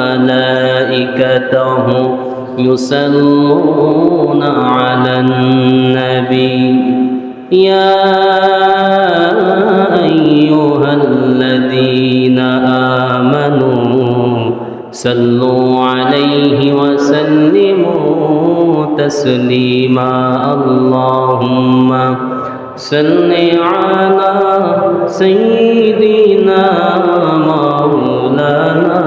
وملائكته يصلون على النبي يا أيها الذين آمنوا صلوا عليه وسلموا تسليما اللهم صل على سيدنا مولانا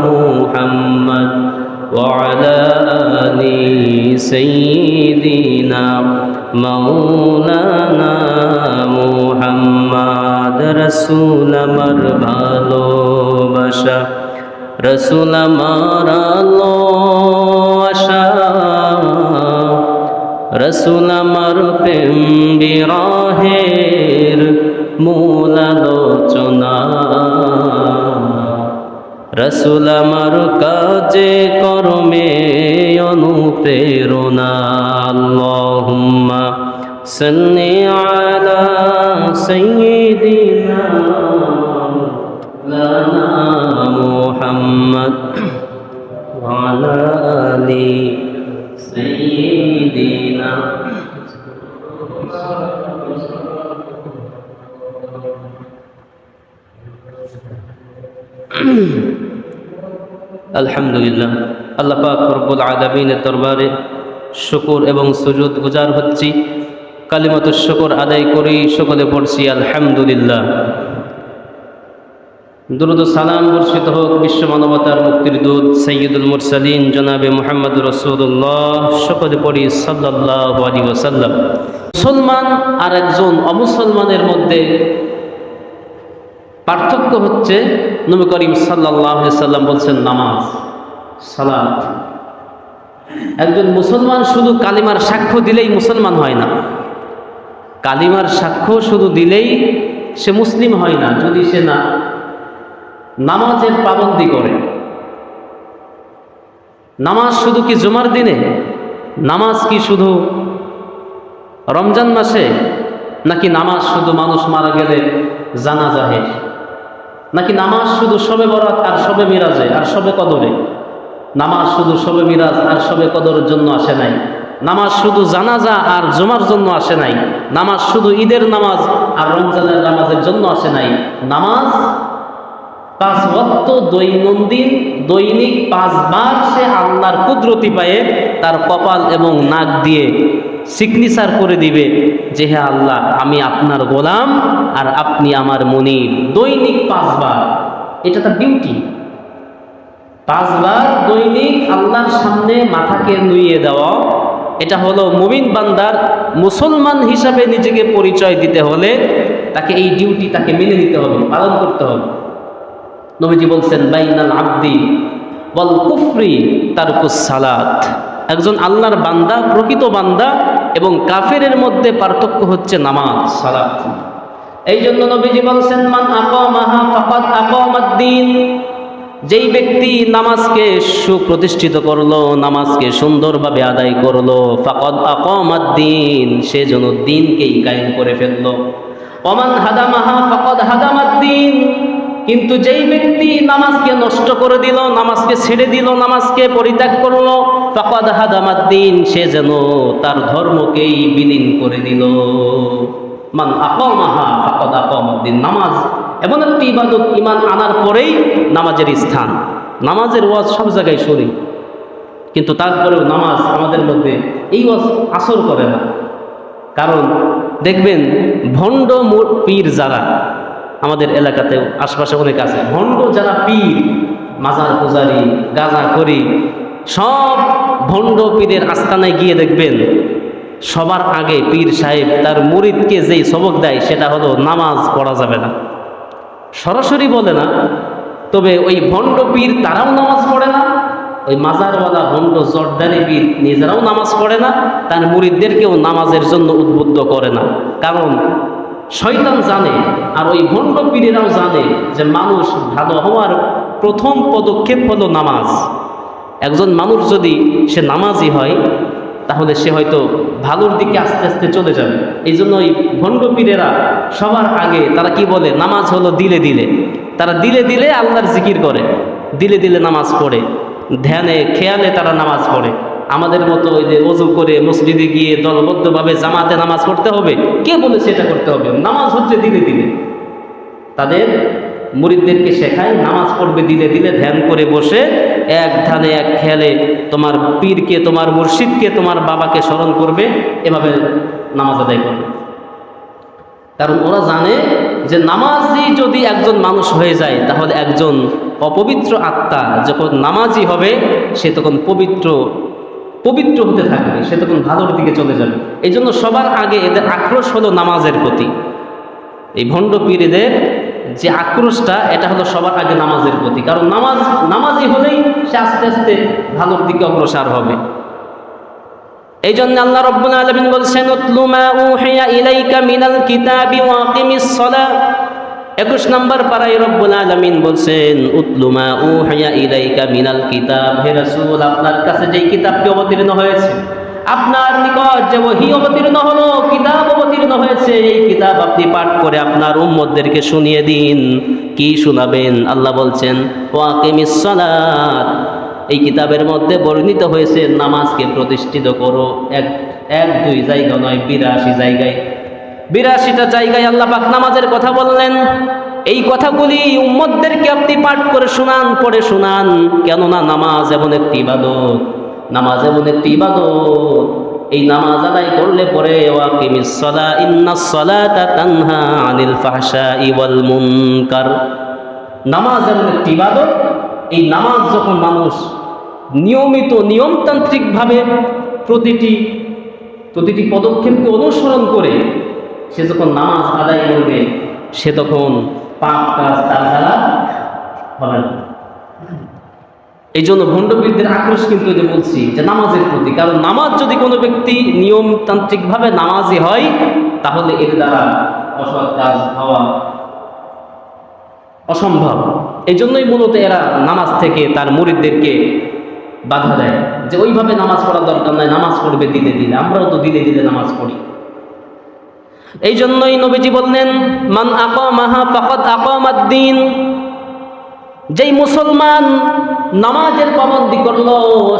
محمد وعلى آل سيدنا مولانا محمد رسول আমার ভালোবাসা রসুল আমার আশা রসুল আমার প্রেম বিরহের মূল আলোচনা রসুল আমার কাজে কর্মে অনুপ্রেরণা আল্লাহুম্মা সাল্লি আলা সাইয়্যিদিনা মাওলানা মুহাম্মদ ওয়া আলা আলি সাইয়্যিদিনা আলহামদুলিল্লাহ আল্লাহ পাক রব্বুল আলামিনের দরবারে শুকর এবং সুজুদ গুজার হচ্ছি কালিমাতুশ শুকর আদায় করি সকলে পড়ছি আলহামদুলিল্লাহ দুরূদ ও সালাম বর্ষিত হোক বিশ্ব মানবতার মুক্তির দূত সাইয়্যিদুল মুরসালিন জনাবে মুহাম্মদুর রাসূলুল্লাহ সকলে পড়ি সাল্লাল্লাহু আলাইহি ওয়াসাল্লাম মুসলমান আর একজন অমুসলমানের মধ্যে পার্থক্য হচ্ছে নবী করিম সাল্লাল্লাহু আলাইহি সাল্লাম বলছেন নামাজ সালাত একজন মুসলমান শুধু কালিমার সাক্ষ্য দিলেই মুসলমান হয় না কালিমার সাক্ষ্য শুধু দিলেই সে মুসলিম হয় না যদি সে না নামাজের পাবন্দি করে নামাজ শুধু কি জুমার দিনে নামাজ কি শুধু রমজান মাসে নাকি নামাজ শুধু মানুষ মারা গেলে জানাজাহে নাকি নামাজ শুধু শবে বরাত আর শবে মিরাজে আর শবে কদরে নামাজ শুধু শবে মিরাজ আর শবে কদরের জন্য আসে নাই নামাজ শুধু জানাজা আর জুমার জন্য আসে নাই নামাজ শুধু ঈদের নামাজ আর রমজানের নামাজের জন্য আসে নাই নামাজ 5 ওয়াক্ত দৈনিক 5 বার সে আল্লাহর কুদরতি পায়ে তার কপাল এবং নাক দিয়ে সিগনেচার করে দিবে যে হে আল্লাহ আমি আপনার গোলাম আর আপনি আমার মুনিব দৈনিক 5 বার এটা তার ডিউটি 5 বার দৈনিক আল্লাহর সামনে মাথাকে নুইয়ে দেওয়া এটা হলো মুমিন বান্দার মুসলমান হিসাবে নিজেকে পরিচয় দিতে হলে তাকে এই ডিউটি তাকে মেনে নিতে হবে পালন করতে হবে নবীজি বলছেন বাইনাল আবদি ওয়াল কুফরি তারকুস সালাত একজন আল্লাহর বান্দা প্রকৃত বান্দা এবং কাফেরের মধ্যে পার্থক্য হচ্ছে নামাজ সালাত এই জন্য নবীজি বলছেন মান আকামাহা ফাকাদ আকামাদ-দ্বীন যেই ব্যক্তি নামাজকে সুপ্রতিষ্ঠিত করলো নামাজকে সুন্দরভাবে আদায় করলো ফাকাদ আকামাদ-দ্বীন সে যেন দ্বীনকেই কায়েম করে ফেললো ওমান হাদামাহা ফাকাদ হাদামাদ-দ্বীন কিন্তু যেই ব্যক্তি নামাজকে নষ্ট করে দিল নামাজকে ছেড়ে দিল নামাজকে পরিত্যাগ করলো ফাকাদ হাদামাদ-দ্বীন সে যেন তার ধর্মকেই বিলীন করে দিল মান আকামাহা ফাকাদ আকামাদ-দ্বীন নামাজ এমন একটি ইবাদত ঈমান আনার পরেই নামাজের স্থান নামাজের ওয়াজ সব জায়গায় শুনি কিন্তু তারপরেও নামাজ আমাদের মধ্যে এই ওয়াজ আসর করে না কারণ দেখবেন ভণ্ড পীর যারা আমাদের এলাকাতেও আশপাশে অনেক আছে ভণ্ড যারা পীর মাজার পূজারি গাঁজা করি সব ভণ্ড পীরের আস্তানায় গিয়ে দেখবেন সবার আগে পীর সাহেব তার মুরিদকে যেই সবক দেয় সেটা হলো নামাজ পড়া যাবে না সরাসরি বলে না তবে ওই ভণ্ড পীর তারাও নামাজ পড়ে না ওই মাজারওয়ালা ভণ্ড জর্দারি পীর নিজেরাও নামাজ পড়ে না তার মুরিদদেরকেও নামাজের জন্য উদ্বুদ্ধ করে না কারণ শয়তান জানে আর ওই ভণ্ড পীরেরাও জানে যে মানুষ ভালো হওয়ার প্রথম পদক্ষেপ হলো নামাজ একজন মানুষ যদি সে নামাজি হয় তাহলে সে হয়তো ভালোর দিকে আস্তে আস্তে চলে যাবে। এই জন্য ওই ভণ্ড পীরেরা সবার আগে তারা কি বলে, নামাজ হলো দিলে দিলে, তারা দিলে দিলে আল্লাহর জিকির করে। দিলে দিলে নামাজ পড়ে, ধ্যানে খেয়ালে তারা নামাজ পড়ে। আমাদের মতো ওই যে ওযু করে মসজিদে গিয়ে দলবদ্ধভাবে জামাতে নামাজ পড়তে হবে, কে বলেছে এটা করতে হবে? নামাজ হচ্ছে দিলে দিলে। তাদের মুরিদদেরকে শেখায় নামাজ পড়বে দিলে দিলে, ধ্যান করে বসে এক ধ্যানে এক খেয়ালে তোমার পীরকে, তোমার মুর্শিদকে, তোমার বাবাকে স্মরণ করবে, এভাবে নামাজ আদায় করবে। কারণ ওরা জানে যে নামাজি যদি একজন মানুষ হয়ে যায়, তাহলে একজন অপবিত্র আত্মা যখন নামাজি হবে সে তখন পবিত্র হতে থাকবে, সে তখন ভালোর দিকে চলে যাবে। এই জন্য সবার আগে এদের আক্রোশ হলো নামাজের প্রতি। এই ভণ্ড পীরদের যে আক্রোশটা, এটা হলো সবার আগে নামাজের প্রতি। কারণ নামাজি হলেই সে আস্তে আস্তে ভালোর দিকে অগ্রসর হবে। এই জন্য আল্লাহ রাব্বুল আলামিন বলছেন, উতলু মা উহিয়া ইলাইকা মিনাল কিতাবি ওয়া আকিমিস সালাহ। 21 নম্বর পারায় রব্বুল আলামিন বলছেন, উতলু মা উহিয়া ইলাইকা মিনাল কিতাব। হে রাসূল, আপনার কাছে যেই কিতাবটি অবতীর্ণ হয়েছে, আপনার নিকট যে ওহী অবতীর্ণ হলো, কিতাব অবতীর্ণ হয়েছে, এই কিতাব আপনি পাঠ করে আপনার উম্মতদেরকে শুনিয়ে দিন। কি শোনাবেন? আল্লাহ বলছেন, ওয়া আকিমিস সালাত। এই কিতাবের মধ্যে বর্ণিত হয়েছে নামাজকে প্রতিষ্ঠিত করো। এক দুই জায়গা নয়, 82 জায়গায়, 82টা জায়গায় আল্লাহ পাক নামাজের কথা বললেন। এই কথাগুলি উম্মতদেরকে আপনি পাঠ করে শোনান, পড়ে শোনান। কেননা নামাজ এমন একটি ইবাদত, নামাজ এমন একটি ইবাদত, এই নামাজ আদায় করলে পরে ওয়াকিমিস সালাহ ইন্নাস সালাতা তানহা আনিল ফাহশাই ওয়াল মুনকার। নামাজ এমন একটি ইবাদত, এই নামাজ যখন মানুষ নিয়মিত নিয়মতান্ত্রিকভাবে প্রতিটি পদক্ষেপকে অনুসরণ করে সে যখন নামাজ আদায় করবে, সে তখন পাপ কাজ তার দ্বারা হবে না। এই জন্য ভণ্ডপীরদের আক্রোশ কিন্তু যে বলছি যে নামাজের প্রতি। কারণ নামাজ যদি কোনো ব্যক্তি নিয়মতান্ত্রিকভাবে নামাজি হয়, তাহলে এর দ্বারা অসৎ কাজ হওয়া অসম্ভব। এই জন্যই মূলত এরা নামাজ থেকে তার মুরিদদেরকে বাধা দেয় যে ওইভাবে নামাজ পড়ার দরকার নাই, নামাজ পড়বে দিলে দিলে। আমরাও তো দিলে দিলে নামাজ পড়ি। এই জন্যই নবীজি বললেন, মান আকামাহা ফাকাদ আকামাদ-দ্বীন। যেই মুসলমান নামাজের পাবন্দি করলো,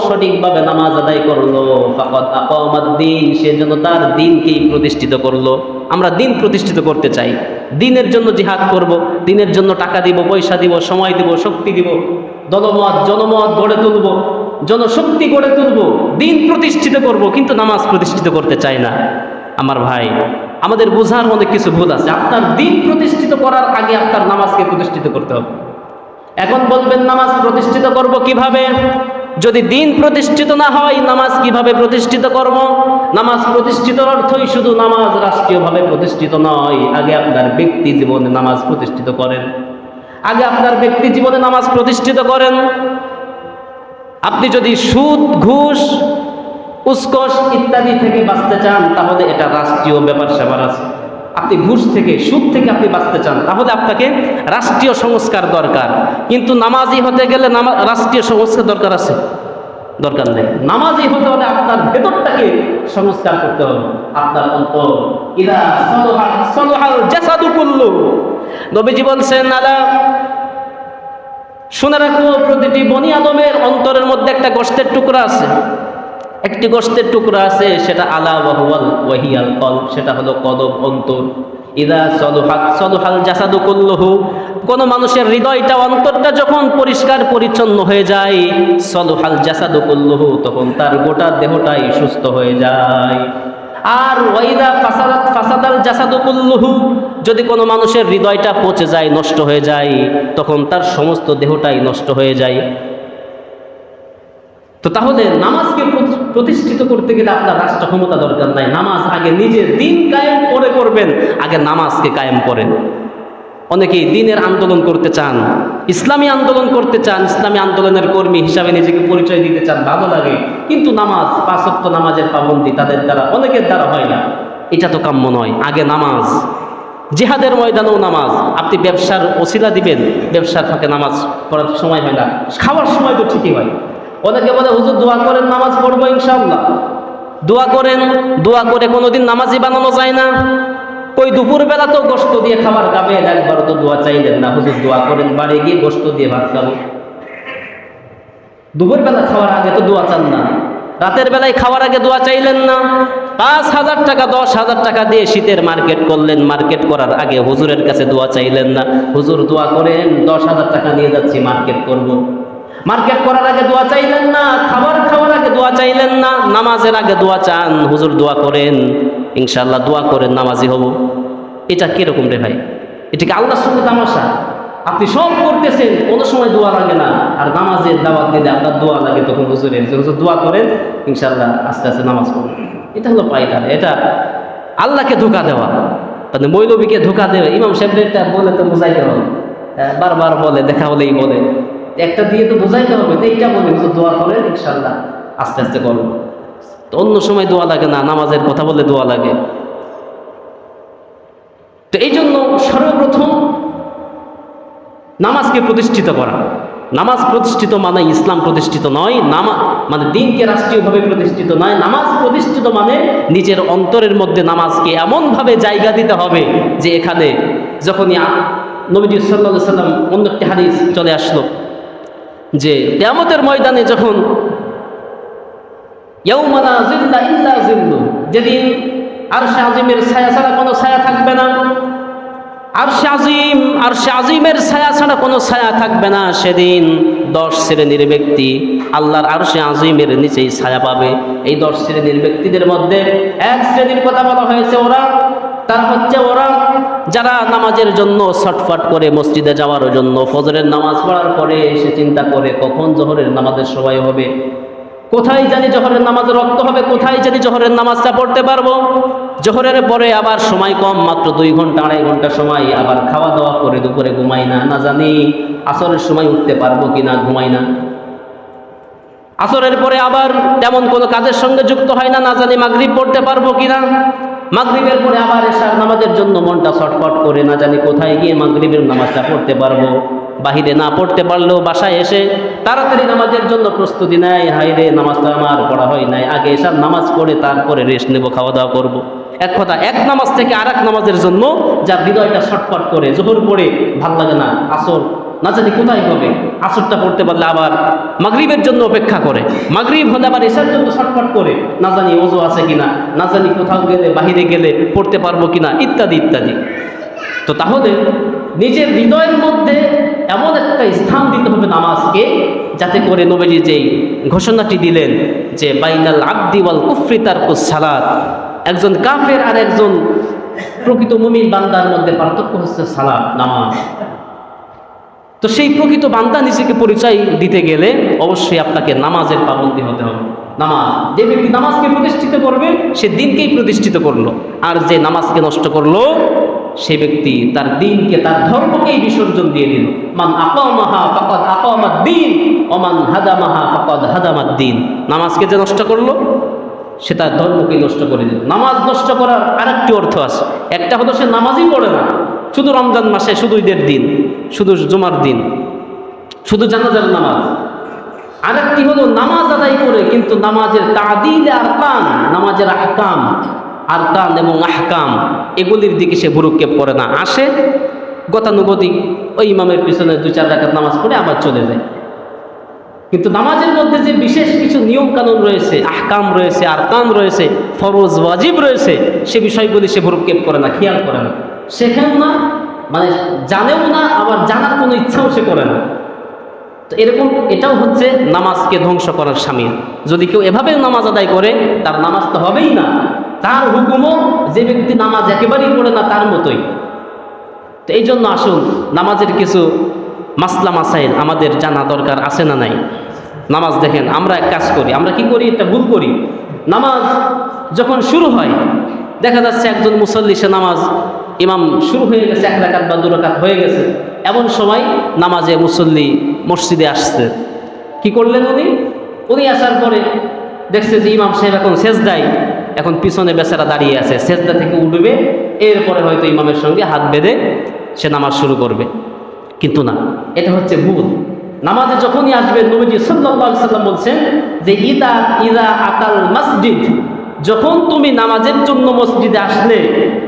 সঠিকভাবে নামাজ আদায় করলো, ফাকাদ আকামাদ-দ্বীন, সে যেন তার দ্বীনকেই প্রতিষ্ঠিত করলো। আমরা দ্বীন প্রতিষ্ঠিত করতে চাই, দ্বীনের জন্য জিহাদ করব, দ্বীনের জন্য টাকা দিব, পয়সা দিব, সময় দিব, শক্তি দিব, দলমত জনমত গড়ে তুলব, জনশক্তি গড়ে তুলব, দ্বীন প্রতিষ্ঠিত করব, কিন্তু নামাজ প্রতিষ্ঠিত করতে চাই না। আমার ভাই, আমাদের বোঝার অনেক কিছু ভুল আছে। আপনার দ্বীন প্রতিষ্ঠিত করার আগে আপনার নামাজকে প্রতিষ্ঠিত করতে হবে। এখন বলবেন নামাজ প্রতিষ্ঠিত করব কিভাবে? যদি দ্বীন প্রতিষ্ঠিত না হয়, নামাজ কিভাবে প্রতিষ্ঠিত করব? নামাজ প্রতিষ্ঠিত অর্থই শুধু নামাজ রাষ্ট্রীয়ভাবে প্রতিষ্ঠিত নয়। আগে আপনার ব্যক্তি জীবনে নামাজ প্রতিষ্ঠিত করেন, আগে আপনার ব্যক্তি জীবনে নামাজ প্রতিষ্ঠিত করেন। আপনি যদি সুদ, ঘুষ, উস্কস ইত্যাদি থেকে বাঁচতে চান, তাহলে এটা রাষ্ট্রীয় ব্যাপার স্যাপার আছে। আপনি ঘুষ থেকে, সুদ থেকে আপনি বাঁচতে চান, তাহলে আপনাকে রাষ্ট্রীয় সংস্কার দরকার। কিন্তু নামাজি হতে গেলে রাষ্ট্রীয় সংস্কার দরকার আছে? দরকার নেই। নামাজি হতে হলে আপনার ভেতরটাকে সংস্কার করতে হবে, আপনার অন্তর। ইদা সলহাল জাসাদু কুল্লু। নবীজি বলছেন, আলা শুনে রাখো, প্রতিটি বনি আদমের অন্তরের মধ্যে একটা গোশতের টুকরা আছে, একটি গোশতের টুকরা আছে, সেটা আলা ওয়াহুয়াল ওয়াহিয়াল কলব, সেটা হলো কলব, অন্তর। ইদা সলহাত সলহাল জাসাদু কুল্লুহু। কোনো মানুষের হৃদয়টা, অন্তরটা যখন পরিষ্কার পরিচ্ছন্ন হয়ে যায়, সলহাল জাসাদু কুল্লুহু, তখন তার গোটা দেহটাই সুস্থ হয়ে যায়। আর ওয়াইদা ফাসাদাল জাসাদু কুল্লুহু, যদি কোনো মানুষের হৃদয়টা পচে যায়, নষ্ট হয়ে যায়, তখন তার সমস্ত দেহটাই নষ্ট হয়ে যায়। তো তাহলে নামাজকে প্রতিষ্ঠিত করতে গেলে আপনার রাষ্ট্র ক্ষমতা দরকার নাই। নামাজ আগে নিজের দিন কায়েম করে করবেন, আগে নামাজকে কায়েম করেন। অনেকেই দিনের আন্দোলন করতে চান, ইসলামী আন্দোলন করতে চান, ইসলামী আন্দোলনের কর্মী হিসাবে নিজেকে পরিচয় দিতে চান, ভালো লাগে। কিন্তু নামাজ, 5 ওয়াক্ত নামাজের পাবন্দি তাদের দ্বারা, অনেকের দ্বারা হয় না। এটা তো কাম্য নয়। আগে নামাজ, জিহাদের ময়দানেও নামাজ। আপনি ব্যবসার ওসিলা দিবেন, ব্যবসার ফাঁকে নামাজ পড়ার সময় হয় না, খাওয়ার সময় তো ঠিকই হয়। অনেকে বলে, হুজুর দোয়া করেন, নামাজ পড়বো ইনশাআল্লাহ। দোয়া করেন, দোয়া করে কোনোদিন নামাজি বানানো যায় না। ওই দুপুরবেলা তো গোশত দিয়ে খাবার খাবেন, একবারও তো দোয়া চাইলেন না, হুজুর দোয়া করেন, বাড়ি গিয়ে গোশত দিয়ে ভাত খাবো। দুপুরবেলা খাওয়ার আগে তো দোয়া চান না, রাতের বেলায় খাওয়ার আগে দোয়া চাইলেন না। 5,000 টাকা 10,000 টাকা দিয়ে শীতের মার্কেট করলেন, মার্কেট করার আগে হুজুরের কাছে দোয়া চাইলেন না, হুজুর দোয়া করেন 10,000 টাকা নিয়ে যাচ্ছি মার্কেট করব। মার্কেট করার আগে দোয়া চাইলেন না, খাবার খাওয়ার আগে দোয়া চাইলেন না, নামাজের আগে দোয়া চান, হুজুর দোয়া করেন ইনশাআল্লাহ দোয়া করেন নামাজি হব। এটা কিরকম রে ভাই? এটা কি আল্লাহর সঙ্গে তামাশা? আপনি সব করতেছেন, কোনো সময় দোয়া লাগে না, আর নামাজের দাওয়াত দিলে আপনার দোয়া লাগে তখন হুজুরের, যে হুজুর দোয়া করেন ইনশাআল্লাহ আস্তে আস্তে নামাজ পড়বেন। এটা হলো পায়টা, এটা আল্লাহকে ধোঁকা দেওয়া, মানে মৌলবীকে ধোঁকা দেওয়া। ইমাম সাহেবটা বলে তো বোঝাইতে হবে, বারবার বলে, দেখা হলেই বলে, একটা দিয়ে তো বোঝাইতে হবে, তো এইটা বলে হুজুর দোয়া করেন ইনশাআল্লাহ আস্তে আস্তে করবো। তো অন্য সময় দোয়া লাগে না, নামাজের কথা বলে দোয়া লাগে। তো এই জন্য সর্বপ্রথম নামাজকে প্রতিষ্ঠিত করা। নামাজ প্রতিষ্ঠিত মানে ইসলাম প্রতিষ্ঠিত নয়, মানে দিনকে রাষ্ট্রীয়ভাবে প্রতিষ্ঠিত নয়। নামাজ প্রতিষ্ঠিত মানে নিজের অন্তরের মধ্যে নামাজকে এমনভাবে জায়গা দিতে হবে যে এখানে যখনই নবীজি সাল্লাল্লাহু আলাইহি সাল্লাম, অন্য একটি হাদিস চলে আসলো যে কিয়ামতের ময়দানে যখন ইয়াউমা লা যিল্লা ইল্লা যিল্লু, যেদিন আরশে আজিমের ছায়া ছাড়া কোনো ছায়া থাকবে না, আরশে আজিমের ছায়া ছাড়া কোনো ছায়া থাকবে না, সেদিন 10 শ্রেণীর ব্যক্তি আল্লাহর আরশে আজিমের নিচেই ছায়া পাবে। এই 10 শ্রেণীর ব্যক্তিদের মধ্যে এক শ্রেণীর কথা বলা হয়েছে, তারা হচ্ছে ওরা যারা নামাজের জন্য ছটফট করে মসজিদে যাওয়ার জন্য ফজরের নামাজ পড়ার পরে এসে চিন্তা করে কখন জোহরের নামাজের সময় হবে, কোথায় জানি জোহরের নামাজের রক্ত হবে, কোথায় জানি জোহরের নামাজটা পড়তে পারবো। জোহরের পরে আবার সময় কম, মাত্র 2 ঘন্টা 2.5 ঘন্টা সময়, আবার খাওয়া দাওয়া করে দুপুরে ঘুমাই না জানি আসরের সময় উঠতে পারবো কিনা, ঘুমাই না। আসরের পরে আবার তেমন কোনো কাজের সঙ্গে যুক্ত হয় না জানি মাগরিব পড়তে পারবো কিনা। মাগরিবের পরে আবার এশার নামাজের জন্য মনটা ছটফট করে না জানি কোথায় গিয়ে মাগরিবের নামাজটা পড়তে পারবো। বাহিরে না পড়তে পারলেও বাসায় এসে তাড়াতাড়ি নামাজের জন্য প্রস্তুতি নেয়, হাইরে নামাজটা আমার পড়া হয় নাই, আগে এশার নামাজ পড়ে তারপরে রেস্ট নেব, খাওয়া দাওয়া করবো। এক কথা, এক নামাজ থেকে আরেক নামাজের জন্য যার হৃদয়টা ছটফট করে, জোহর পড়ে ভাল লাগে না, আসর না জানি কোথায় হবে, আসরটা পড়তে পারলে আবার মাগরিবের জন্য অপেক্ষা করে, মাগরিব হলে আবার এশার জন্য ছটফট করে, না জানি ওযু আছে কিনা, না জানি কোথাও গেলে বাহিরে গেলে পড়তে পারবো কিনা, ইত্যাদি ইত্যাদি। তো তাহলে নিজের হৃদয়ের মধ্যে এমন একটা স্থান দিতে হবে নামাজকে, যাতে করে নবীজি যেই ঘোষণাটি দিলেন যে বাইনাল আবদি ওয়াল কুফরি তারকুস সালাত, একজন কাফের আর একজন প্রকৃত মুমিন বান্দার মধ্যে পার্থক্য হচ্ছে সালাত, নামাজ। তো সেই প্রকৃত বান্দা নিজেকে পরিচয় দিতে গেলে অবশ্যই আপনাকে নামাজের পাবন্দী হতে হবে। নামাজ, যে ব্যক্তি নামাজকে প্রতিষ্ঠিত করবে সে দিনকেই প্রতিষ্ঠিত করলো, আর যে নামাজকে নষ্ট করলো সেই ব্যক্তি তার দিনকে, তার ধর্মকেই বিসর্জন দিয়ে দিল। মান আকামাহা ফাকাদ আকামাদ-দ্বীন ওয়া মান হাদামাহা ফাকাদ হাদামাদ-দ্বীন। নামাজকে যে নষ্ট করলো সে তার ধর্মকেই নষ্ট করে দিল। নামাজ নষ্ট করার আরেকটি অর্থ আছে, একটা হলো সে নামাজই পড়ে না, শুধু রমজান মাসে শুধু ঈদের দিন, শুধু জুমার দিন, শুধু জানাজার নামাজ। আরেকটি হলো নামাজ আদায় করে কিন্তু নামাজের তাদিলে আরকান, নামাজের আহকাম, আরকান এবং আহকাম এগুলির দিকে সে ভ্রুক্ষেপ করে না, আসে গতানুগতিক ওই ইমামের পিছনে 2-4 রাকাত নামাজ পড়ে আবার চলে যায়। কিন্তু নামাজের মধ্যে যে বিশেষ কিছু নিয়ম কানুন রয়েছে, আহকাম রয়েছে, আরকান রয়েছে, ফরজ ওয়াজিব রয়েছে, সে বিষয়গুলি সে ভ্রুক্ষেপ করে না, খেয়াল করে না, শেখেও না, মানে জানেও না, আবার জানার কোনো ইচ্ছাও সে করে না। তো এরকম, এটাও হচ্ছে নামাজকে ধ্বংস করার শামিল। যদি কেউ এভাবে নামাজ আদায় করে তার নামাজ তো হবেই না, তার হুকুমও যে ব্যক্তি নামাজ একেবারেই পড়ে না তার মতোই। তো এই জন্য আসুন নামাজের কিছু মাসলা মাসাইল আমাদের জানা দরকার আছে না নাই। নামাজ দেখেন, আমরা এক কাজ করি, আমরা কি করি, একটা ভুল করি। নামাজ যখন শুরু হয় দেখা যাচ্ছে একজন মুসল্লি, সে নামাজ ইমাম শুরু হয়ে গেছে, 1 রাকাত বা 2 রাকাত হয়ে গেছে, এমন সময় নামাজে মুসল্লি মসজিদে আসছে। কি করলেন উনি আসার পরে দেখছে যে ইমাম সাহেব এখন সেজদায়, এখন পিছনে বেচারা দাঁড়িয়ে আছে, সেজদা থেকে উঠবে, এরপরে হয়তো ইমামের সঙ্গে হাত বেঁধে সে নামাজ শুরু করবে। কিন্তু না, এটা হচ্ছে ভুল। নামাজে যখনই আসবেন নবীজি সাল্লাল্লাহু আলাইহি সাল্লাম বলছেন যে ইদা আতাল মসজিদ, যখন তুমি নামাজের জন্য মসজিদে আসলে,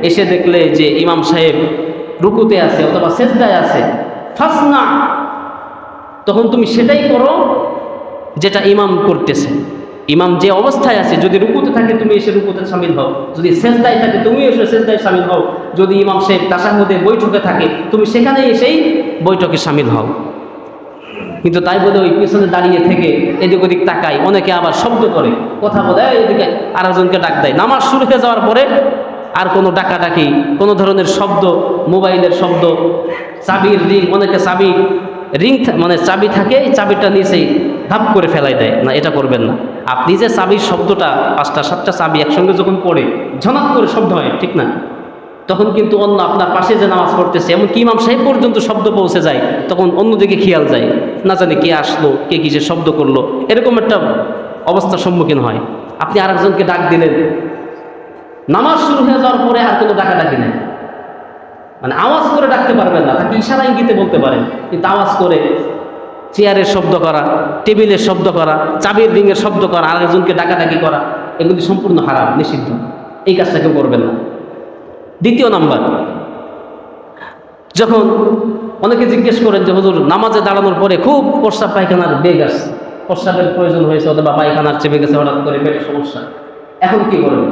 এসে দেখলে যে ইমাম সাহেব রুকুতে আছে অথবা সেজদায় আছে, ফাসনা, তখন তুমি সেটাই করো যেটা ইমাম করতেছে। ইমাম যে অবস্থায় আছে, যদি রুকুতে থাকে তুমি এসে রুকুতে শামিল হও, যদি সেজদায় থাকে তুমি এসে সেজদায় শামিল হও, যদি ইমাম সাহেব তাশাহুদে বৈঠকে থাকে তুমি সেখানে এসেই বৈঠকে শামিল হও। কিন্তু তাই বলে ওই পিছনে দাঁড়িয়ে থেকে এদিক ওদিক তাকায়, অনেকে আবার শব্দ করে, কথা বলে, এদিকে আরেকজনকে ডাক দেয়। নামাজ শুরু হয়ে যাওয়ার পরে আর কোনো ডাকাডাকি, কোনো ধরনের শব্দ, মোবাইলের শব্দ, চাবির রিং, অনেকে চাবি রিং মানে চাবি থাকে, এই চাবিটা নিচেই ধাপ করে ফেলাই দেয়। না, এটা করবেন না। আপনি যে চাবির শব্দটা, 5টা 7টা চাবি একসঙ্গে যখন পড়ে ঝনাত করে শব্দ হয়, ঠিক না, তখন কিন্তু অন্য আপনার পাশে যে নামাজ পড়তেছে, এমনকি ইমাম সাহেব পর্যন্ত শব্দ পৌঁছে যায়, তখন অন্যদিকে খেয়াল যায়, না জানি কে আসলো, কে কিসের শব্দ করলো, এরকম একটা অবস্থার সম্মুখীন হয়। আপনি আরেকজনকে ডাক দিলেন, নামাজ শুরু হয়ে যাওয়ার পরে আর কোনো ডাকাডাকি নেই, মানে আওয়াজ করে ডাকতে পারবেন না, তাকে ইশারা ইঙ্গিতে বলতে পারেন, কিন্তু আওয়াজ করে চেয়ারের শব্দ করা, টেবিলের শব্দ করা, চাবির রিংয়ের শব্দ করা, আরেকজনকে ডাকাডাকি করা, এগুলি সম্পূর্ণ হারাম, নিষিদ্ধ। এই কাজটা কেউ করবেন না। দ্বিতীয় নাম্বার, যখন অনেকে জিজ্ঞেস করেন যে হুজুর, নামাজে দাঁড়ানোর পরে খুব প্রস্রাব পায়খানার বেগ আসছে, প্রস্রাবের প্রয়োজন হয়েছে, অথবা পায়খানার চেপে গেছে হঠাৎ করে, পেটের সমস্যা, এখন কি করবেন?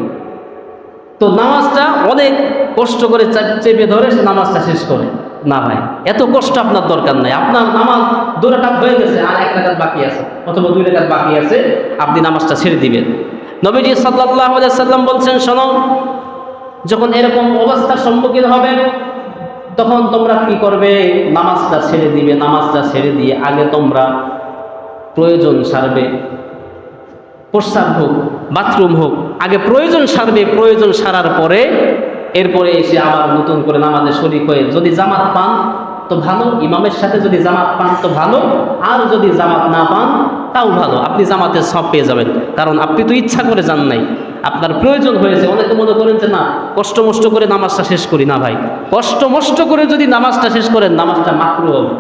তো নামাজটা অনেক কষ্ট করে চেপে ধরে সে নামাজটা শেষ করে। না ভাই, এত কষ্ট আপনার দরকার নাই। আপনার নামাজ 2 রাকাত হয়ে গেছে, আর 1 রাকাত বাকি আছে, অথবা 2 রাকাত বাকি আছে, আপনি নামাজটা ছেড়ে দিবেন। নবীজি সাল্লাল্লাহু আলাইহি সাল্লাম বলছেন, শোনো, যখন এরকম অবস্থার সম্মুখীন হবে তখন তোমরা কি করবে? নামাজটা ছেড়ে দিবে। নামাজটা ছেড়ে দিয়ে আগে তোমরা প্রয়োজন সারবে, প্রস্রাব হোক, বাথরুম হোক, আগে প্রয়োজন সারবে। প্রয়োজন সারার পরে এরপরে এসে আবার নতুন করে নামাজে শরীক হয়ে, যদি জামাত পান তো ভালো, ইমামের সাথে যদি জামাত পান তো ভালো, আর যদি জামাত না পান তাও ভালো, আপনি জামাতের সব পেয়ে যাবেন, কারণ আপনি তো ইচ্ছা করে যান নাই, আপনার প্রয়োজন হয়েছে। অনেকে মনে করেন যে না, কষ্ট মষ্ট করে নামাজটা শেষ করি। না ভাই, কষ্ট মষ্ট করে যদি নামাজটা শেষ করেন, নামাজটা মাকরুহ হবে।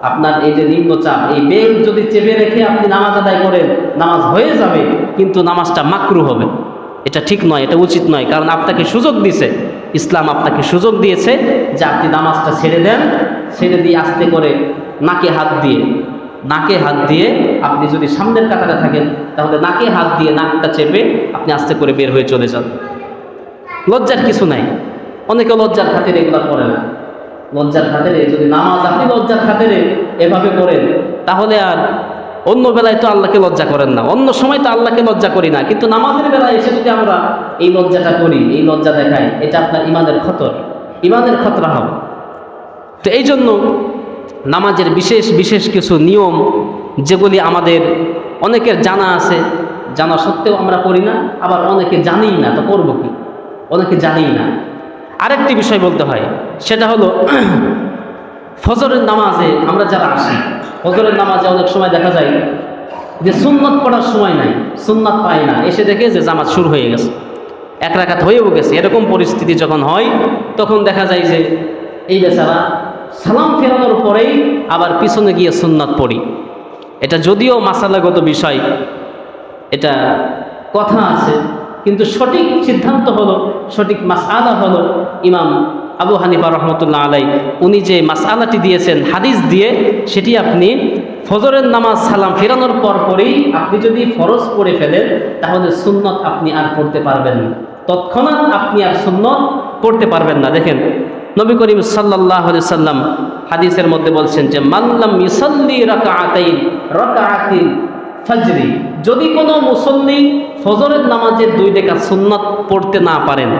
আপনার এই যে নিম্নচাপ, এই বেগ যদি চেপে রেখে আপনি নামাজ আদায় করেন, নামাজ হয়ে যাবে, কিন্তু নামাজটা মাকরুহ হবে। এটা ঠিক নয়, এটা উচিত নয়, কারণ আপনাকে সুযোগ দিয়েছে, ইসলাম আপনাকে সুযোগ দিয়েছে যে আপনি নামাজটা ছেড়ে দেন। ছেড়ে দিয়ে আস্তে করে নাকে হাত দিয়ে আপনি যদি সামনের কাতারে থাকেন, তাহলে নাকে হাত দিয়ে নাকটা চেপে আপনি আস্তে করে বের হয়ে চলে যান। লজ্জার কিছু নাই। অনেকে লজ্জার খাতিরে এগুলো করে না। লজ্জার খাতিরে যদি নামাজ আপনি লজ্জার খাতিরে এভাবে করেন, তাহলে আর অন্য বেলায় তো আল্লাহকে লজ্জা করেন না, অন্য সময় তো আল্লাহকে লজ্জা করি না, কিন্তু নামাজের বেলায় এসে যদি আমরা এই লজ্জাটা করি, এই লজ্জা দেখাই, এটা আপনার ইমানের খতরা হবে। তো এই জন্য নামাজের বিশেষ বিশেষ কিছু নিয়ম, যেগুলি আমাদের অনেকের জানা আছে, জানা সত্ত্বেও আমরা করি না, আবার অনেকে জানিই না, তো করবো কি? অনেকে জানিই না। আরেকটি বিষয় বলতে হয়, সেটা হলো ফজরের নামাজে আমরা যারা আসি, ফজরের নামাজে অনেক সময় দেখা যায় যে সুন্নত পড়ার সময় নাই, সুন্নাত পায় না, এসে দেখে যে জামাত শুরু হয়ে গেছে, 1 রাকাত হয়েও গেছে। এরকম পরিস্থিতি যখন হয়, তখন দেখা যায় যে এই বেচারা সালাম ফেরানোর পরেই আবার পিছনে গিয়ে সুন্নাত পড়ি। এটা যদিও মাসালাগত বিষয়, এটা কথা আছে, কিন্তু সঠিক সিদ্ধান্ত হলো, সঠিক মাসআলা হলো, ইমাম আবু হানিফা রহমতুল্লাহ আলাই উনি যে মাসআলাটি দিয়েছেন হাদিস দিয়ে, সেটি আপনি ফজরের নামাজ সালাম ফেরানোর পরেই আপনি যদি ফরজ পড়ে ফেলেন, তাহলে সুন্নত আপনি আর পড়তে পারবেন না, তৎক্ষণাৎ আপনি আর সুন্নত পড়তে পারবেন না। দেখেন, নবী করিম সাল্লাল্লাহু আলাইহি সাল্লাম হাদিসের মধ্যে বলছেন যে মাল্লাম ইউসাল্লি রাকাআতিন ফজরি, যদি কোনো মুসল্লি ফজরের নামাজের 2 রাকাত সুন্নাত পড়তে না পারেন,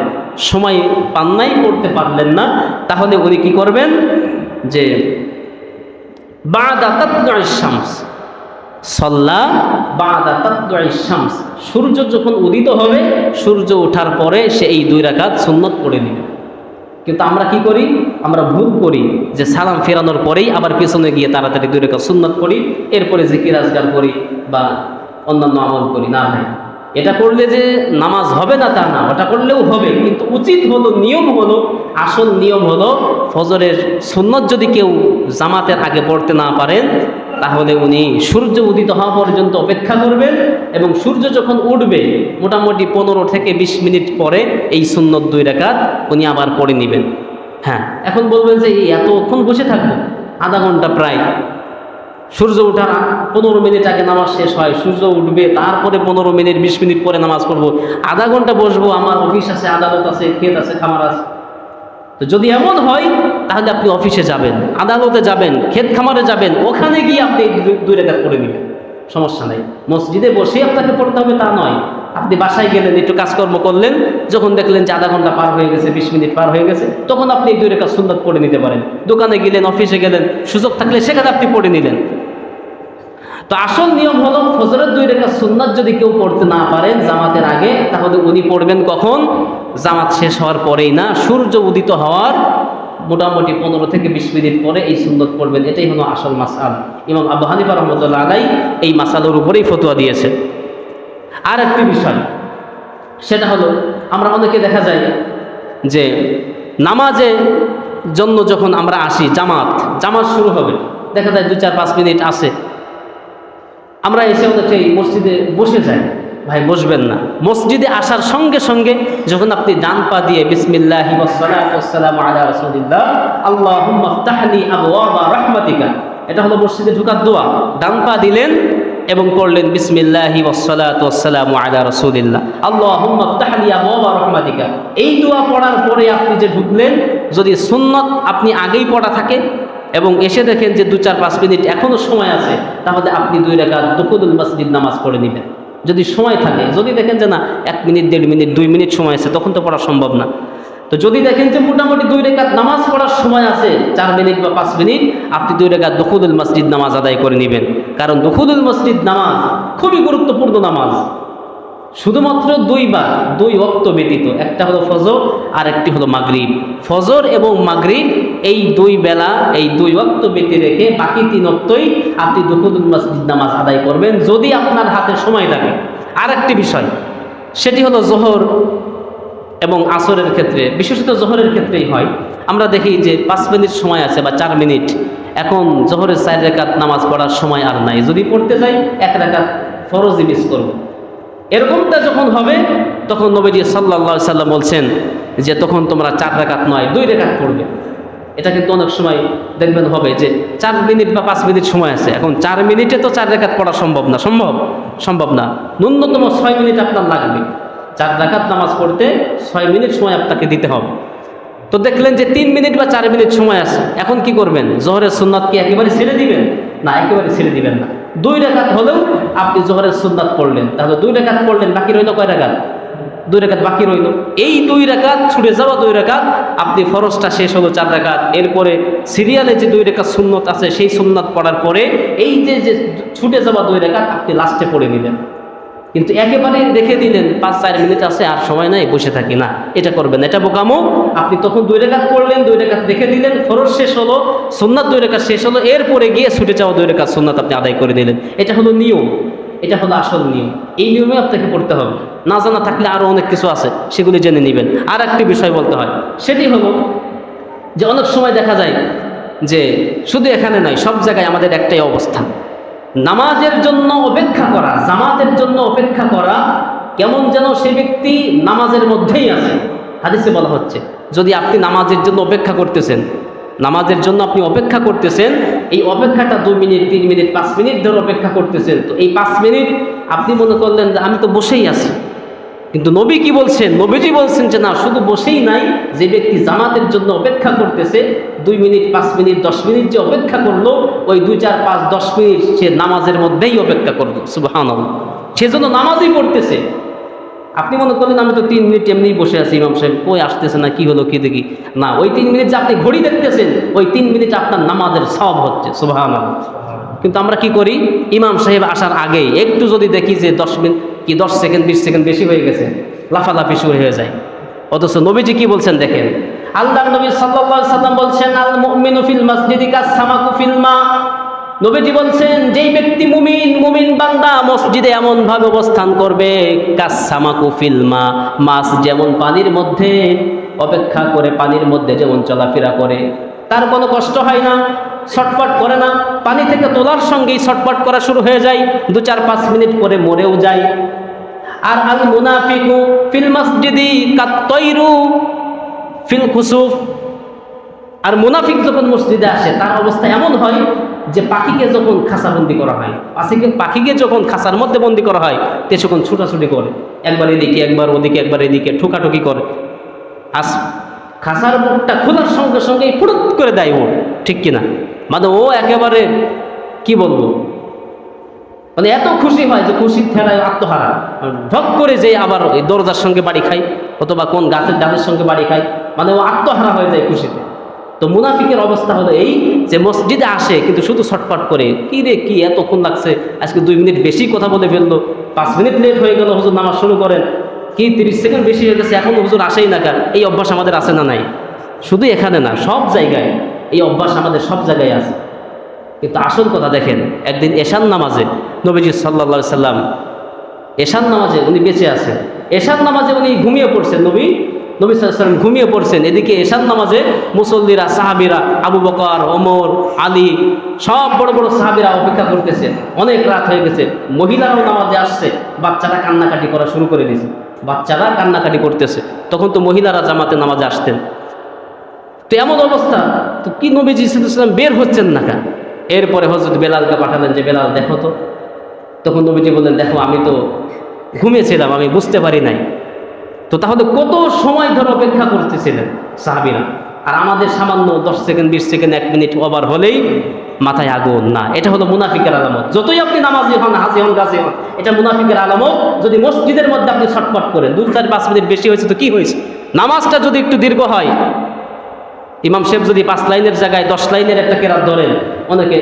সময় পান নাই, পড়তে পারলেন না, তাহলে উনি কি করবেন? যে বাদা তাতলুইশ শামস সাল্লা বাদা তাতলুইশ শামস, সূর্য যখন উদিত হবে, সূর্য ওঠার পরে সে এই 2 রাকাত সুন্নাত পড়ে নেবে। কিন্তু আমরা কি করি? আমরা ভুল করি যে সালাম ফেরানোর পরেই আবার পেছনে গিয়ে তাড়াতাড়ি 2 রাকাত সুন্নাত পড়ি, এরপরে জিকির আজকার করি বা অন্যান্য আমল করি। না ভাই, এটা করলে যে নামাজ হবে না তা না, ওটা করলেও হবে, কিন্তু উচিত হলো, নিয়ম হলো, আসল নিয়ম হলো, ফজরের সুন্নত যদি কেউ জামাতের আগে পড়তে না পারেন, তাহলে উনি সূর্য উদিত হওয়া পর্যন্ত অপেক্ষা করবেন, এবং সূর্য যখন উঠবে মোটামুটি 15 থেকে 20 মিনিট পরে এই সুন্নত 2 রাকাত উনি আবার পড়ে নেবেন। হ্যাঁ, এখন বলবেন যে এতক্ষণ বসে থাকবো, আধা ঘন্টা প্রায়, সূর্য ওঠার 15 মিনিট আগে নামাজ শেষ হয়, সূর্য উঠবে, তারপরে 15 মিনিট 20 মিনিট পরে নামাজ পড়বো, আধা ঘন্টা বসবো, আমার অফিস আছে, আদালত আছে, ক্ষেত আছে, খামার আছে। তো যদি এমন হয় তাহলে আপনি অফিসে যাবেন, আদালতে যাবেন, ক্ষেত খামারে যাবেন, ওখানে গিয়ে আপনি 2 রাকাত পড়ে নেবেন, সমস্যা নেই। মসজিদে বসে আপনাকে পড়তে হবে তা নয়। আপনি বাসায় গেলেন, একটু কাজকর্ম করলেন, যখন দেখলেন যে আধা ঘন্টা পার হয়ে গেছে, 20 মিনিট পার হয়ে গেছে, তখন আপনি 2 রাকাত সুন্নাত পড়ে নিতে পারেন। দোকানে গেলেন, অফিসে গেলেন, সুযোগ থাকলে সেখানে আপনি পড়ে নিলেন। তো আসল নিয়ম হলো ফজরের 2 রাকাত সুন্নাত যদি কেউ পড়তে না পারেন জামাতের আগে, তাহলে উনি পড়বেন কখন? জামাত শেষ হওয়ার পরেই না, সূর্য উদিত হওয়ার মোটামুটি 15 থেকে 20 মিনিট পরে এই সুন্নত পড়বেন। এটাই হলো আসল মাসআল। ইমাম আবু হানিফা রাহমাতুল্লাহ আলাইহি এই মাসালার উপরেই ফতোয়া দিয়েছে। আর একটি বিষয়, সেটা হলো আমরা অনেকে দেখা যায় যে নামাজের জন্য যখন আমরা আসি, জামাত শুরু হবে, দেখা যায় 2-4-5 মিনিট আছে, আমরা এসে অনেকেই মসজিদে বসে যাই। ভাই বসবেন না। মসজিদে আসার সঙ্গে সঙ্গে যখন আপনি ডান পা দিয়ে বিসমিল্লাহি ওয়াসসালাতু ওয়াসসালামু আলা রাসূলিল্লাহ আল্লাহুম্মা ইফতাহলি আবওয়াবা রাহমাতিকা, এটা হলো মসজিদে ঢোকার দোয়া, ডান পা দিলেন এবং পড়লেন বিসমিল্লাহি ওয়াসসালাতু ওয়াসসালামু আলা রাসূলিল্লাহ আল্লাহুম্মা ইফতাহলি আবওয়াবা রাহমাতিকা। এই দোয়া পড়ার পরে আপনি যে ঢুকলেন, যদি সুন্নত আপনি আগেই পড়া থাকে এবং এসে দেখেন যে 2-4-5 মিনিট এখনো সময় আছে, তাহলে আপনি 2 রাকাত দুখুলুল মসজিদ নামাজ পড়ে নেবেন যদি সময় থাকে। যদি দেখেন যে না 1 মিনিট 1.5 মিনিট 2 মিনিট সময় আছে, তখন তো পড়া সম্ভব না। তো যদি দেখেন যে মোটামুটি 2 রাকাত নামাজ পড়ার সময় আছে, 4 মিনিট বা 5 মিনিট, আপনি 2 রাকাত দুখুলুল মসজিদ নামাজ আদায় করে নেবেন। কারণ দুখুলুল মসজিদ নামাজ খুবই গুরুত্বপূর্ণ নামাজ। শুধুমাত্র 2 বার, 2 ওয়াক্ত ব্যতীত, একটা হলো ফজর আর একটি হলো মাগরিব। ফজর এবং মাগরিব এই 2 বেলা, এই 2 ওয়াক্ত ব্যতীত রেখে বাকি 3 ওয়াক্তই আপনি দুখুলুল মসজিদ নামাজ আদায় করবেন যদি আপনার হাতে সময় থাকে। আর একটি বিষয়, সেটি হলো জোহর এবং আসরের ক্ষেত্রে, বিশেষত জোহরের ক্ষেত্রেই হয়। আমরা দেখি যে 5 মিনিট সময় আছে বা 4 মিনিট, এখন জোহরের 4 রাকাত নামাজ পড়ার সময় আর নাই, যদি পড়তে যাই 1 রাকাত ফরজই মিস করব। এরকমটা যখন হবে, তখন নবীজি সাল্লাল্লাহু আলাইহি সাল্লাম বলছেন যে তখন তোমরা 4 রাকাত নয় 2 রাকাত পড়বে। এটা কিন্তু অনেক সময় দেখবেন হবে যে 4 মিনিট বা 5 মিনিট সময় আছে, এখন 4 মিনিটে তো 4 রাকাত পড়া সম্ভব না। ন্যূনতম 6 মিনিট আপনার লাগবে। 4 রাকাত নামাজ পড়তে 6 মিনিট সময় আপনাকে দিতে হবে। তো দেখলেন যে 3 মিনিট বা 4 মিনিট সময় আছে, এখন কি করবেন? জোহরের সুন্নাত কি একেবারে ছেড়ে দিবেন? না, একেবারে ছেড়ে দিবেন না। 2 রাকাত হলেও আপনি জোহরের সুন্নাত পড়লেন, তাহলে 2 রাকাত পড়লেন, বাকি রইল কয় রাকাত? 2 রাকাত বাকি রইল। এই 2 রাকাত ছুটে যাওয়া 2 রাকাত, আপনি ফরজটা শেষ হলো 4 রাকাত, এরপরে সিরিয়ালে যে 2 রাকাত সুন্নত আছে সেই সুন্নাত পড়ার পরে এই যে ছুটে যাওয়া 2 রাকাত আপনি লাস্টে পড়ে নিলেন। কিন্তু একেবারে রেখে দিলেন 5-4 মিনিট আছে আর সময় নাই, বসে থাকি না, এটা করবেন, এটা বোকামো। আপনি তখন 2 রাকাত পড়লেন, 2 রাকাত রেখে দিলেন, ফরজ শেষ হলো, সুন্নাত 2 রাকাত শেষ হলো, এরপরে গিয়ে ছুটে যাওয়া 2 রাকাত সুন্নাত আপনি আদায় করে দিলেন। এটা হলো নিয়ম, এটা হলো আসল নিয়ম। এই নিয়মে আপনাকে পড়তে হবে। না জানা থাকলে আরও অনেক কিছু আছে, সেগুলি জেনে নেবেন। আর একটি বিষয় বলতে হয়, সেটি হলো যে অনেক সময় দেখা যায় যে শুধু এখানে নয়, সব জায়গায় আমাদের একটাই অবস্থা, নামাজের জন্য অপেক্ষা করা, জামাতের জন্য অপেক্ষা করা, কেমন যেন সে ব্যক্তি নামাজের মধ্যেই আছে। হাদিসে বলা হচ্ছে, যদি আপনি নামাজের জন্য অপেক্ষা করতেছেন, এই অপেক্ষাটা 2 মিনিট 3 মিনিট 5 মিনিট ধরে অপেক্ষা করতেছেন, তো এই 5 মিনিট আপনি মনে করলেন যে আমি তো বসেই আছি। কিন্তু নবী কি বলছেন? নবীজি বলছেন যে না, শুধু বসেই নাই, যে ব্যক্তি জামাতের জন্য অপেক্ষা করতেছে 2 মিনিট 5 মিনিট 10 মিনিট যে অপেক্ষা করলো, ওই 2 4 5 10 মিনিট সে নামাজের মধ্যেই অপেক্ষা করলো। সুবহানাল্লাহ, সেজন্য নামাজই পড়তেছে। আপনি মনে করলেন আমি তো 3 মিনিট এমনিই বসে আছি, ইমাম সাহেব কই আসতেছে না, কি হলো কি দেখি না, ওই 3 মিনিট যে আপনি ঘড়ি দেখতেছেন, ওই 3 মিনিট আপনার নামাজের সওয়াব হচ্ছে। সুবহানাল্লাহ। কিন্তু আমরা কি করি? ইমাম সাহেব আসার আগে একটু যদি দেখি যে 10 মিনিট কি 10 সেকেন্ড 20 সেকেন্ড বেশি হয়ে গেছে, লাফালাফি শুরু হয়ে যায়। অথচ নবীজি কি বলছেন দেখেন, আল্লাহর নবী সাল্লাল্লাহু আলাইহি সাল্লাম বলছেন, আল মুমিনু ফিল মাসজিদি কাসসামাকু ফিল মা। নবীজি বলছেন, যেই ব্যক্তি মুমিন বান্দা মসজিদে এমন ভাবে অবস্থান করবে, কাসসামাকু ফিল মা, মাছ যেমন পানির মধ্যে অপেক্ষা করে, পানির মধ্যে যেমন চলাফেরা করে, তার কোনো কষ্ট হয় না, ছটফট করে না, পানি থেকে তোলার সঙ্গেই ছটফট করা শুরু হয়ে যায়, 2 4 5 মিনিট পরে মরেও যায়। আর আল মুনাফিকু ফিল মাসজিদি কাত্তাইরু ফিল খুসুফ, আর মুনাফিক যখন মসজিদে আসে তার অবস্থা এমন হয় যে পাখিকে যখন খাঁচাবন্দি করা হয়, পাখিকে যখন খাঁচার মধ্যে বন্দি করা হয় তে তখন ছুটাছুটি করে, একবার এদিকে একবার ওদিকে একবার এদিকে ঠোকাঠুকি করে। খাঁচার মুখটা খোলার সঙ্গে সঙ্গেই ফুরুত করে দেয় ও, ঠিক কিনা? মানে ও একেবারে কি বলবো, মানে এত খুশি হয় যে খুশির ঠেলায় আত্মহারা, ঢক করে যে আবার ওই দরজার সঙ্গে বাড়ি খায় অথবা কোন গাছের ডালের সঙ্গে বাড়ি খায়, মানে ও আত্মহারা হয়ে যায় খুশিতে। তো মুনাফিকের অবস্থা হলো এই যে মসজিদে আসে কিন্তু শুধু ছটফট করে, কি রে কি এতক্ষণ লাগছে, আজকে 2 মিনিট বেশি কথা বলে ফেললো, 5 মিনিট লেট হয়ে গেল, হুজুর নামাজ শুরু করেন, কি 30 সেকেন্ড বেশি হয়ে গেছে, এখন হুজুর আসেই না। এই অভ্যাস আমাদের আছে না নাই? শুধু এখানে না, সব জায়গায় এই অভ্যাস আমাদের সব জায়গায় আছে। কিন্তু আসল কথা দেখেন, একদিন এশান নামাজে নবীজি সাল্লাল্লাহু আলাইহি সাল্লাম, এশান নামাজে উনি বেঁচে আছেন, এশান নামাজে উনি ঘুমিয়ে পড়ছেন, নবী সাল্লাল্লাহু আলাইহি সাল্লাম ঘুমিয়ে পড়ছেন। এদিকে এশান নামাজে মুসল্লিরা, সাহাবীরা, আবু বকর, ওমর, আলী, সব বড় বড় সাহাবীরা অপেক্ষা করতেছে, অনেক রাত হয়ে গেছে। মহিলারাও নামাজে আসছে, বাচ্চারা কান্নাকাটি করা শুরু করে দিয়েছে, বাচ্চারা কান্নাকাটি করতেছে। তখন তো মহিলারা জামাতে নামাজে আসতেন। তো এমন অবস্থা, তো কি নবীজি সাল্লাল্লাহু আলাইহি সাল্লাম বের হচ্ছেন না কেন? এরপরে হযরত বেলালকে পাঠালেন যে বেলাল দেখো তো। তখন নবীজি বললেন, দেখো আমি তো ঘুমিয়েছিলাম, আমি বুঝতে পারি নাই। তো তাহলে কত সময় ধরে অপেক্ষা করতেছিলেন সাহাবীরা, আর আমাদের সামান্য 10 সেকেন্ড 20 সেকেন্ড 1 মিনিট ওভার হলেই মাথায় আগুন। না, এটা হলো মুনাফিকের আলামত। যতই আপনি নামাজি হন, হাজি হন, গাজী হন, এটা মুনাফিকের আলামত। যদি মসজিদের মধ্যে আপনি ছটফট করেন, 2-4-5 মিনিট বেশি হয়েছে তো কি হয়েছে, নামাজটা যদি একটু দীর্ঘ হয়, ইমাম সাহেব যদি 5 লাইনের জায়গায় 10 লাইনের একটা কেরাত ধরেন, অনেকে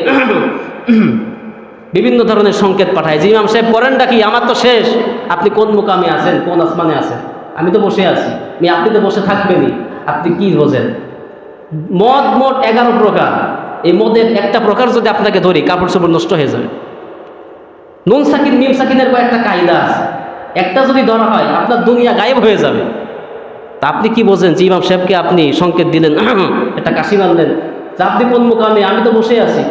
বিভিন্ন ধরনের সংকেত পাঠায় যে ইমাম সাহেব পড়েনটা কি, আমার তো শেষ, আপনি কোন মুকামে আছেন, কোন আসমানে আছেন, আমি তো বসে আছি। আপনি তো বসে থাকবেনই, আপনি কি বোঝেন? মদ মোট 11 প্রকার। এই মদের একটা প্রকার যদি আপনাকে ধরি, কাপড় চোপড় নষ্ট হয়ে যাবে। নুন সাকিন মিম সাকিনের কয়েকটা কায়দা আছে, একটা যদি ধরা হয় আপনার দুনিয়া গায়েব হয়ে যাবে। তা আপনি কি বোঝেন যে ইমাম সাহেবকে আপনি সংকেত দিলেন, একটা কাশি মারলেন, যে আপনি কোন মুকামে, আমি তো বসে আছি।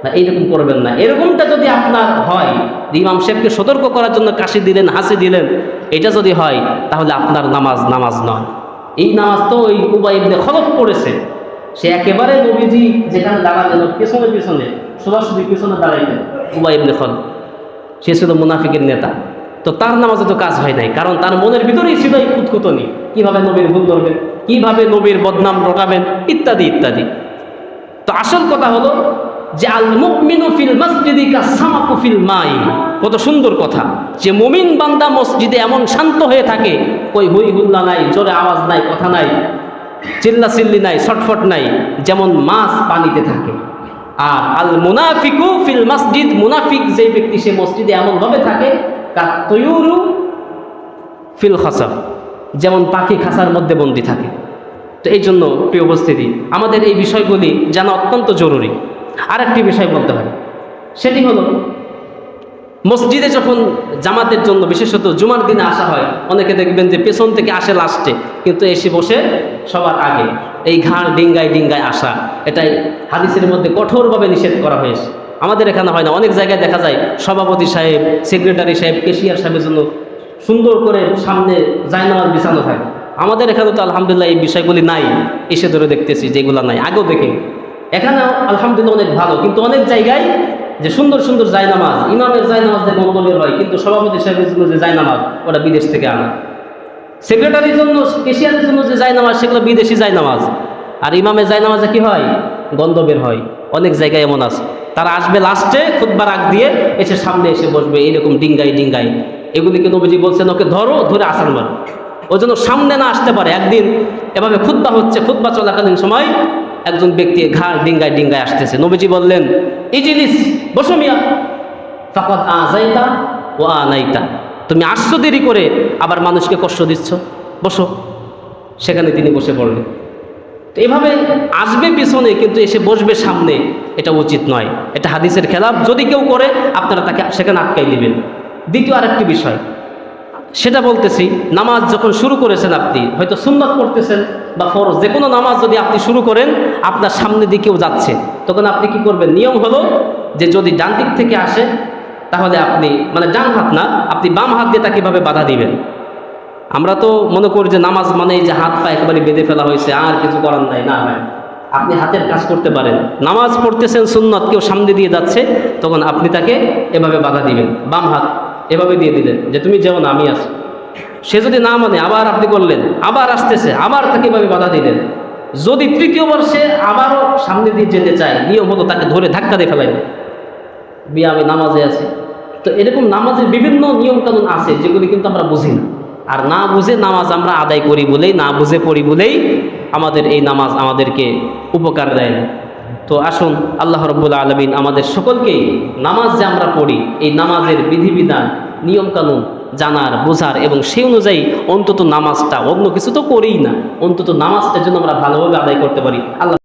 না, এইরকম করবেন না। এরকমটা যদি আপনার হয়, ইমাম সাহেবকে সতর্ক করার জন্য কাশি দিলেন, হাসি দিলেন, এটা যদি হয় তাহলে আপনার নামাজ নয়। এই নামাজ তো ওই উবাই ইবনে খলফ পড়েছে, সে একেবারে নবীজি যেখানে দাঁড়ালেন পেছনে পেছনে, সোজাসুজি পেছনে দাঁড়াইলেন উবাই ইবনে খলফ, সে ছিল মুনাফিকের নেতা। তো তার নামাজে তো কাজ হয় নাই, কারণ তার মনের ভিতরেই ছিল এই খুঁতখুঁতনি, কিভাবে নবীর ভুল ধরবেন, কিভাবে নবীর বদনাম রটাবেন, ইত্যাদি ইত্যাদি। তো আসল কথা হলো যে আল মুমিনু ফিল মসজিদি কাসামাকু ফিল মাই, কত সুন্দর কথা, যে মুমিন বান্দা মসজিদে এমন শান্ত হয়ে থাকে, কই হই হুল্লা নাই, জোরে আওয়াজ নাই, কথা নাই, চিল্লা চিল্লি নাই, ছটফট নাই, যেমন মাছ পানিতে থাকে। আর আল মুনাফিকু ফিল মসজিদ, মুনাফিক যে ব্যক্তি সে মসজিদে এমনভাবে থাকে কাত্তুয়ুরু ফিল খাসাফ, যেমন পাখি খাঁচার মধ্যে বন্দি থাকে। তো এই জন্য প্রিয় উপস্থিতি, আমাদের এই বিষয়গুলি জানা অত্যন্ত জরুরি। আরেকটি বিষয় বলতে হয়, সেটি হলো মসজিদে যখন জামাতের জন্য বিশেষত জুমার দিনে আসা হয়, অনেকে দেখবেন যে পেছন থেকে আসে লাস্টে, কিন্তু এসে বসে সবার আগে। এই ঘাড় ডিঙ্গায় ডিঙ্গায় আসা, এটাই হাদিসের মধ্যে কঠোরভাবে নিষেধ করা হয়েছে। আমাদের এখানে হয় না, অনেক জায়গায় দেখা যায় সভাপতি সাহেব, সেক্রেটারি সাহেব, কেশিয়ার সাহেবের জন্য সুন্দর করে সামনে জায়নামাজ বিছানো থাকে। আমাদের এখানে তো আলহামদুলিল্লাহ এই বিষয়গুলি নাই, এসে ধরে দেখতেছি যেগুলো নাই, আগেও দেখি। এখানে আলহামদুলিল্লাহ অনেক ভালো, কিন্তু অনেক জায়গায় যে সুন্দর সুন্দর জায়নামাজ, ইমামের জায়নামাজ দিয়ে গন্ডগোল হয়, কিন্তু সভাপতি সাহেবের জন্য যে জায়নামাজ ওটা বিদেশ থেকে আনা, সেক্রেটারির জন্য, কেশিয়ারের জন্য যে জায়নামাজ সেগুলো বিদেশি জায়নামাজ, আর ইমামের জায়নামাজে কি হয়, গন্ধ বের হয়। অনেক জায়গায় এমন আছে, তারা আসবে লাস্টে খুতবার আগ দিয়ে, এসে সামনে এসে বসবে এইরকম ডিঙ্গাই ডিঙ্গাই। এগুলিকে নবীজি বলছেন ওকে ধরো, ধরে আসার মার, ওই জন্য সামনে না আসতে পারে। একদিন এভাবে খুতবা হচ্ছে, খুতবা চলাকালীন সময় একজন ব্যক্তি ঘাড় ডিঙ্গায় ডিঙ্গায় আসতেছে, নবীজি বললেন ইজলিস, বসো মিয়া, ফাকাদ আযাইতা ওয়া আনাইতা, তুমি আসছো দেরি করে, আবার মানুষকে কষ্ট দিচ্ছ, বসো। সেখানে তিনি বসে পড়লেন। তো এভাবে আসবে পিছনে কিন্তু এসে বসবে সামনে, এটা উচিত নয়, এটা হাদিসের খেলাফ। যদি কেউ করে আপনারা তাকে সেখানে আটকাই দিবেন। দ্বিতীয় আরেকটি বিষয়, সেটা বলতেছি, নামাজ যখন শুরু করেছেন, আপনি হয়তো সুন্নাত পড়তেছেন বা ফরজ, যে কোনো নামাজ যদি আপনি শুরু করেন, আপনার সামনে দিকেও যাচ্ছে, তখন আপনি কি করবেন? নিয়ম হলো যে যদি ডান দিক থেকে আসে তাহলে আপনি, মানে ডান হাত না, আপনি বাম হাত দিয়ে তাকে এভাবে বাধা দিবেন। আমরা তো মনে করি যে নামাজ মানে যে হাত পা একেবারে বেঁধে ফেলা হয়েছে, আর কিছু করার নাই। না ভাই, আপনি হাতের কাজ করতে পারেন, নামাজ পড়তেছেন সুন্নত, কেউ সামনে দিয়ে যাচ্ছে, তখন আপনি তাকে এভাবে বাধা দিবেন, বাম হাত এভাবে দিয়ে দিলেন যে তুমি যেও না, আমি আছি। সে যদি না মানে আবার আপনি করলেন, আবার আসতেছে, আবার তাকে এভাবে বাধা দিলেন। যদি তৃতীয়বার সে আবারও সামনে দিয়ে যেতে চায়, নিয়ম মতো তাকে ধরে ধাক্কা দিয়ে ফেলাইবে, বিয়ে আমি নামাজে আছি। তো এরকম নামাজের বিভিন্ন নিয়ম কানুন আছে যেগুলি কিন্তু আমরা বুঝি না, আর না বুঝে নামাজ আমরা আদায় করি বলেই, না বুঝে পড়ি বলেই আমাদের এই নামাজ আমাদেরকে উপকার দেয় না। তো আসুন আল্লাহ রাব্বুল আলামিন আমাদের সকলকেই নামাজ যে আমরা পড়ি, এই নামাজের বিধিবিধান নিয়মকানুন জানার, বোঝার এবং সেই অনুযায়ী অন্তত নামাজটা, অন্য কিছু তো করিই না, অন্তত নামাজটার জন্য আমরা ভালোভাবে আদায় করতে পারি। আল্লাহ